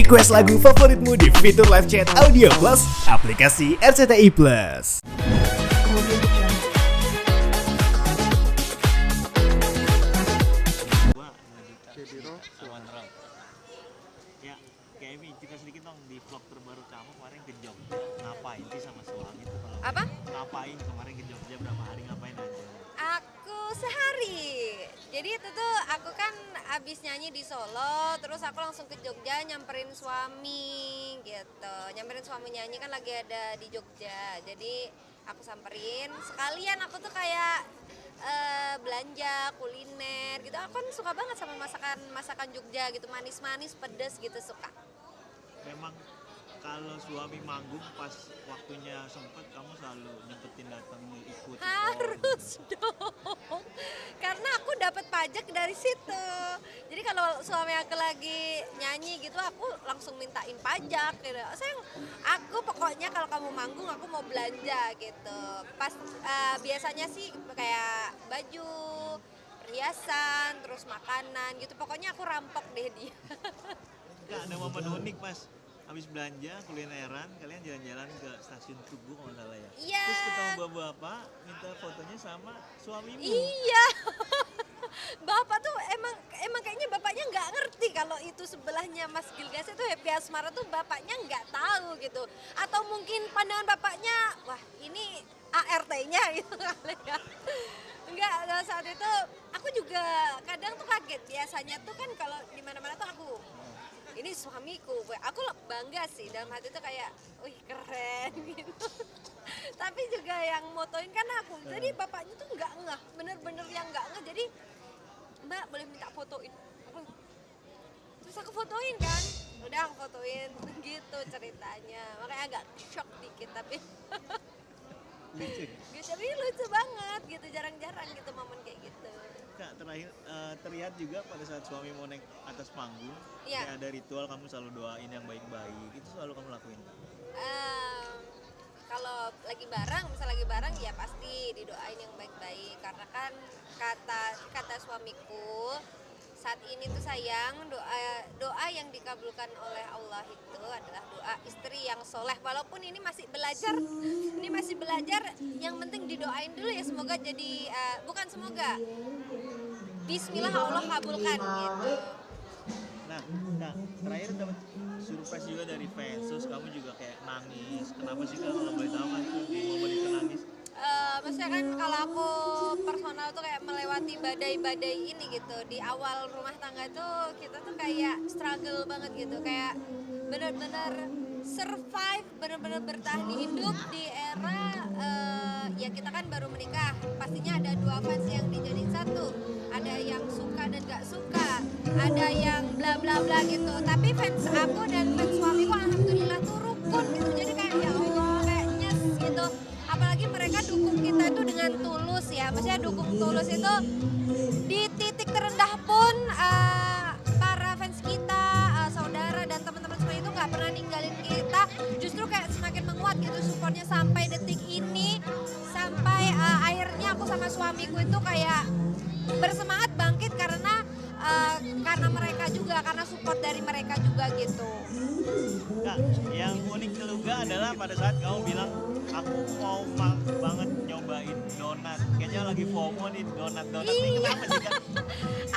Request lagu favoritmu di fitur live chat Audio Plus, aplikasi RCTI Plus. Ya, Emi, cerita sedikit dong di vlog terbaru kamu kemarin ke Jogja. Ngapain sih sama suami itu kalau? Apa? Ngapain kemarin ke Jogja, berapa hari ngapain aja? Aku sehari. Jadi itu tuh aku kan abis nyanyi di Solo, terus aku langsung ke Jogja nyamperin suami gitu. Nyamperin suami nyanyi kan lagi ada di Jogja. Jadi aku samperin. Sekalian aku tuh kayak belanja kuliner gitu. Aku kan suka banget sama masakan Jogja gitu, manis-manis, pedes gitu suka. Memang kalau suami manggung pas waktunya sempet kamu selalu nyempetin datang ikut. Harus dong, karena aku dapat pajak dari situ. Jadi kalau suami aku lagi nyanyi gitu, aku langsung mintain pajak gitu. Sayang, aku pokoknya kalau kamu manggung aku mau belanja gitu. Pas biasanya sih kayak baju, perhiasan, terus makanan gitu. Pokoknya aku rampok deh dia. Enggak, ada momen unik pas habis belanja kulineran, kalian jalan-jalan ke stasiun Tugu kalau nggak salah ya. Iya. Terus ketemu bapak-bapak minta fotonya sama suamimu. Iya. Bapak tuh emang kayaknya bapaknya nggak ngerti kalau itu sebelahnya Mas Gilgas itu Happy Asmara tuh bapaknya nggak tahu gitu. Atau mungkin pandangan bapaknya, wah ini ART-nya gitu kali ya. Enggak, saat itu aku juga kadang tuh kaget. Biasanya tuh kan kalau di mana-mana tuh aku ini suamiku, aku bangga sih dalam hati tuh kayak, wih keren gitu. Tapi juga yang motoin kan aku, jadi bapaknya tuh nggak ngeh, bener-bener yang nggak ngeh. Jadi Mbak boleh minta fotoin, terus aku fotoin kan, udah aku fotoin gitu ceritanya. Makanya agak shock dikit tapi Lucu. tapi lucu banget gitu, jarang-jarang gitu momen kayak gitu. Kak, terakhir terlihat juga pada saat suami mau naik atas panggung, Iya. kayak ada ritual kamu selalu doain yang baik-baik, itu selalu kamu lakuin. Kalau misal lagi bareng ya pasti didoain yang baik-baik, karena kan kata suamiku saat ini tuh sayang, doa yang dikabulkan oleh Allah itu adalah doa istri yang soleh. Walaupun ini masih belajar, yang penting didoain dulu ya, semoga jadi bukan semoga, Bismillah Allah kabulkan gitu. Nah, terakhir dapat surprise juga dari fans, terus kamu juga kayak nangis. Kenapa sih Kak, kalau boleh tahu kan di momen itu nangis? Maksudnya kan kalau aku personal tuh kayak melewati badai-badai ini gitu. Di awal rumah tangga tuh kita tuh kayak struggle banget gitu, kayak bener-bener survive, bener-bener bertahan hidup di era ya kita kan baru menikah. Pastinya ada dua fans yang dijadiin satu, ada yang suka dan gak suka, ada yang bla bla bla gitu. Tapi fans aku dan fans suamiku alhamdulillah tuh rukun gitu. Jadi kayak ya Allah, kayak nyes gitu. Apalagi mereka dukung kita itu dengan tulus ya. Maksudnya dukung tulus itu di titik terendah pun para fans kita, saudara dan teman-teman semua itu nggak pernah ninggalin kita. Justru kayak semakin menguat gitu supportnya sampai detik ini. Sampai akhirnya aku sama suamiku itu kayak bersemangat bangkit karena mereka juga, karena support dari mereka juga gitu. Kak, yang unik juga adalah pada saat kamu bilang aku mau banget nyobain donat. Kayaknya lagi FOMO nih donat nih, kenapa sih Kak?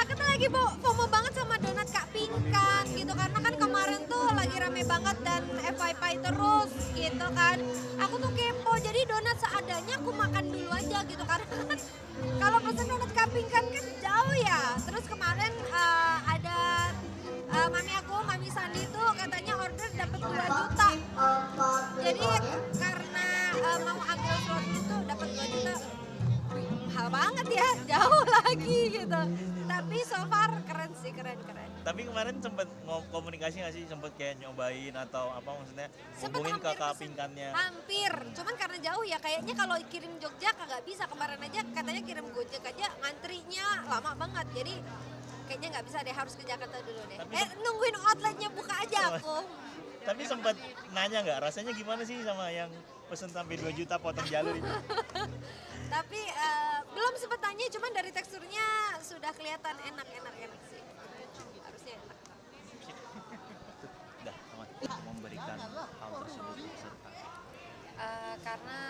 Aku tuh lagi FOMO banget sama donat Kak Pinkan gitu, karena kan kemarin tuh lagi rame banget dan FYP terus gitu kan. Aku tuh kepo, jadi donat seadanya aku makan dulu aja gitu, karena kan kalau pesen donat Kak Pinkan kan jauh ya. Terus kemarin ada Mami Sandi tuh katanya order dapat 2 juta. Jadi karena mau ambil slot itu dapat 2 juta. Mahal banget ya, jauh lagi gitu. Tapi so far keren sih, keren. Tapi kemarin sempet komunikasi nggak sih, sempet kayak nyobain atau apa, maksudnya Sempet hubungin ke hampir Kak pesen. Pinkannya? Hampir, cuman karena jauh ya, kayaknya kalau kirim Jogja kagak bisa. Kemarin aja katanya kirim Gojek aja ngantrinya lama banget, jadi kayaknya nggak bisa deh, harus ke Jakarta dulu deh. Nungguin outletnya buka aja aku. Tapi sempet nanya nggak rasanya gimana sih sama yang pesen sampai 2 juta potong jalur itu? Tapi belum sempet tanya, cuman dari teksturnya sudah kelihatan enak sih. Harusnya enak. Dah. hal tersebut peserta? Karena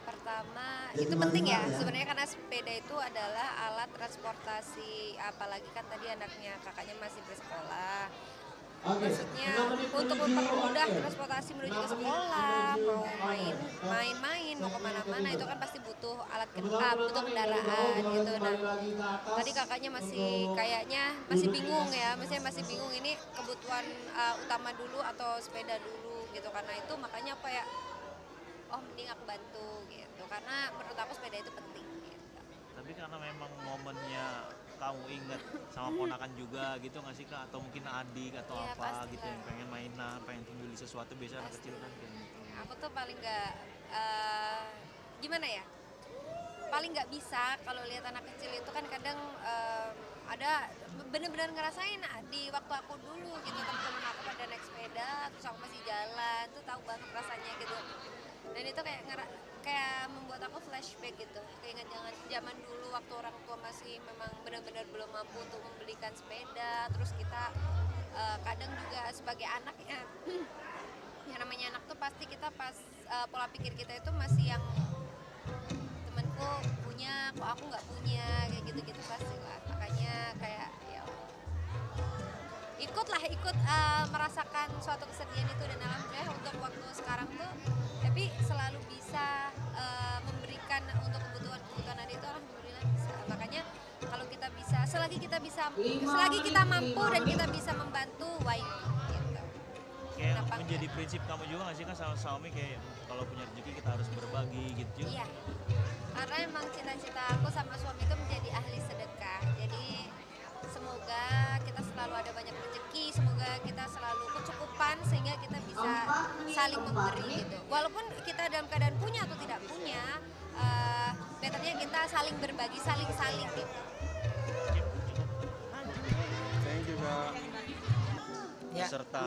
pertama itu penting ya sebenarnya, karena sepeda itu adalah alat transportasi, apalagi kan tadi anaknya kakaknya masih bersekolah. Maksudnya untuk mempermudah transportasi menuju ke sekolah, mau main-main, mau kemana-mana itu kan pasti butuh butuh kendaraan gitu. Nah tadi kakaknya kayaknya masih bingung ya, maksudnya masih bingung ini kebutuhan utama dulu atau sepeda dulu gitu. Karena itu makanya apa ya, oh mending aku bantu gitu, karena menurut aku sepeda itu penting gitu. Tapi karena memang momennya kamu inget sama ponakan juga gitu nggak sih Kak? Atau mungkin adik atau Iya, apa pastilah. gitu yang pengen mainan, pengen beli sesuatu, biasa anak kecil kan kayak gitu. Aku tuh paling nggak gimana ya, paling nggak bisa kalau lihat anak kecil itu kan kadang ada bener-bener ngerasain di waktu aku dulu gitu, temen-temen aku pada naik sepeda terus aku masih jalan tuh tahu banget rasanya gitu. Dan itu kayak membuat aku flashback gitu, keinget zaman dulu waktu orang tua masih memang benar-benar belum mampu untuk membelikan sepeda. Terus kita kadang juga sebagai anak ya yang namanya anak tuh pasti kita pas pola pikir kita itu masih yang temanku punya kok aku nggak punya, kayak gitu-gitu pasti lah. Makanya kayak ya ikut merasakan suatu kesedihan itu. Dan alhamdulillah untuk waktu sekarang tuh tapi selalu bisa memberikan untuk kebutuhan adik itu, alhamdulillah bisa. Makanya kalau kita bisa, selagi kita mampu dan kita bisa membantu, why not gitu. Kayak Kenapa menjadi enggak? prinsip kamu juga nggak sih Kak sama suami, kayak kalau punya rezeki kita harus berbagi gitu juga? Iya, karena emang cita-cita aku sama suami itu menjadi ahli sedekah. Jadi semoga kita selalu ada banyak rezeki, semoga kita selalu kecukupan sehingga kita bisa saling memberi gitu. Walaupun kita dalam keadaan punya atau tidak punya, betternya kita saling berbagi, saling gitu. Saya juga ya. Peserta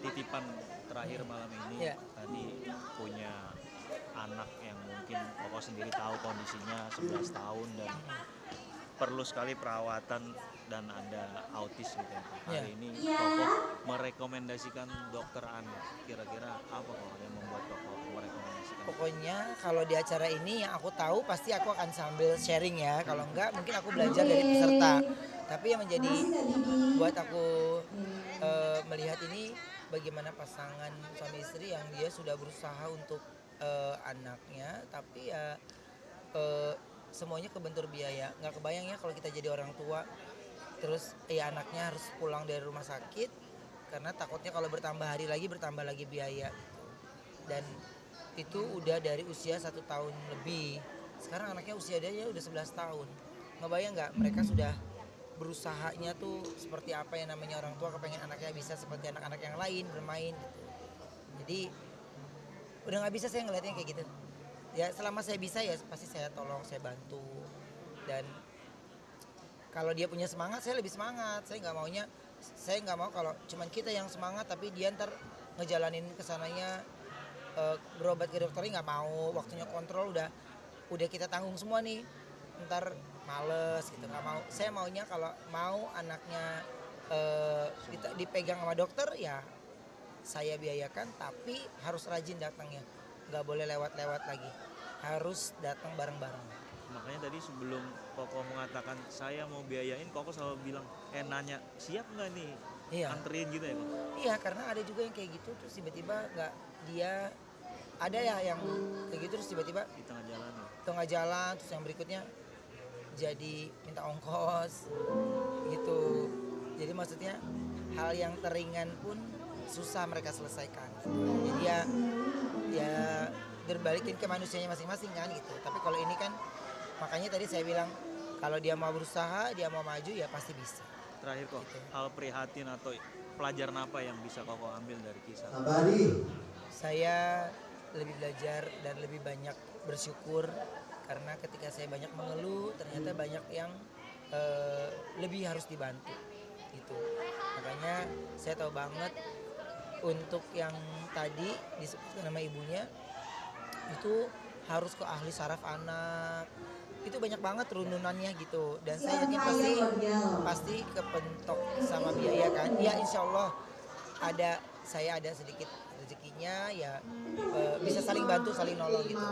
titipan terakhir malam ini Ya. tadi punya anak yang mungkin Koko sendiri tahu kondisinya 11 tahun dan perlu sekali perawatan dan ada autis gitu ya. Hari ini Koko merekomendasikan dokter anak. Kira-kira apa kok yang membuat Koko merekomendasikan? Pokoknya kalau di acara ini yang aku tahu pasti aku akan sambil sharing ya. Kalau enggak mungkin aku belajar dari peserta. Tapi yang menjadi buat aku melihat ini bagaimana pasangan suami istri yang dia sudah berusaha untuk anaknya, tapi ya semuanya kebentur biaya. Nggak kebayang ya kalau kita jadi orang tua terus ya anaknya harus pulang dari rumah sakit karena takutnya kalau bertambah hari lagi bertambah lagi biaya gitu. Dan itu udah dari usia 1 tahun lebih. Sekarang anaknya usia dia udah 11 tahun. Ngebayang nggak mereka sudah berusahanya tuh seperti apa yang namanya orang tua kepengen anaknya bisa seperti anak-anak yang lain bermain gitu. Jadi udah nggak bisa saya ngeliatnya kayak gitu. Ya selama saya bisa ya pasti saya tolong, saya bantu. Dan kalau dia punya semangat saya lebih semangat. Saya nggak mau kalau cuman kita yang semangat tapi dia ntar ngejalanin kesananya berobat ke dokternya nggak mau, waktunya kontrol udah kita tanggung semua nih, ntar males gitu, nggak mau. Saya maunya kalau mau anaknya dipegang sama dokter ya saya biayakan, tapi harus rajin datangnya, nggak boleh lewat-lewat lagi, harus datang bareng-bareng. Makanya tadi sebelum Koko mengatakan saya mau biayain, Koko selalu bilang nanya siap nggak nih, anterin gitu ya Koko? Iya, karena ada juga yang kayak gitu terus tiba-tiba nggak, dia ada ya yang kayak gitu terus tiba-tiba Di tengah jalan ya? tengah jalan, terus yang berikutnya jadi minta ongkos gitu. Jadi maksudnya hal yang teringan pun susah mereka selesaikan gitu. Jadi ya berbalikin ke manusianya masing-masing kan gitu. Tapi kalau ini kan makanya tadi saya bilang kalau dia mau berusaha, dia mau maju ya pasti bisa. Terakhir kok, Gitu. hal prihatin atau pelajaran apa yang bisa Koko ambil dari kisah? Saya lebih belajar dan lebih banyak bersyukur karena ketika saya banyak mengeluh ternyata banyak yang lebih harus dibantu gitu. Makanya saya tahu banget untuk yang tadi disebutkan nama ibunya itu harus ke ahli saraf anak, itu banyak banget rununannya gitu. Dan saya yakin pasti kepentok sama biaya kan ya, insya Allah ada saya ada sedikit rezekinya ya bisa saling bantu saling nolong gitu.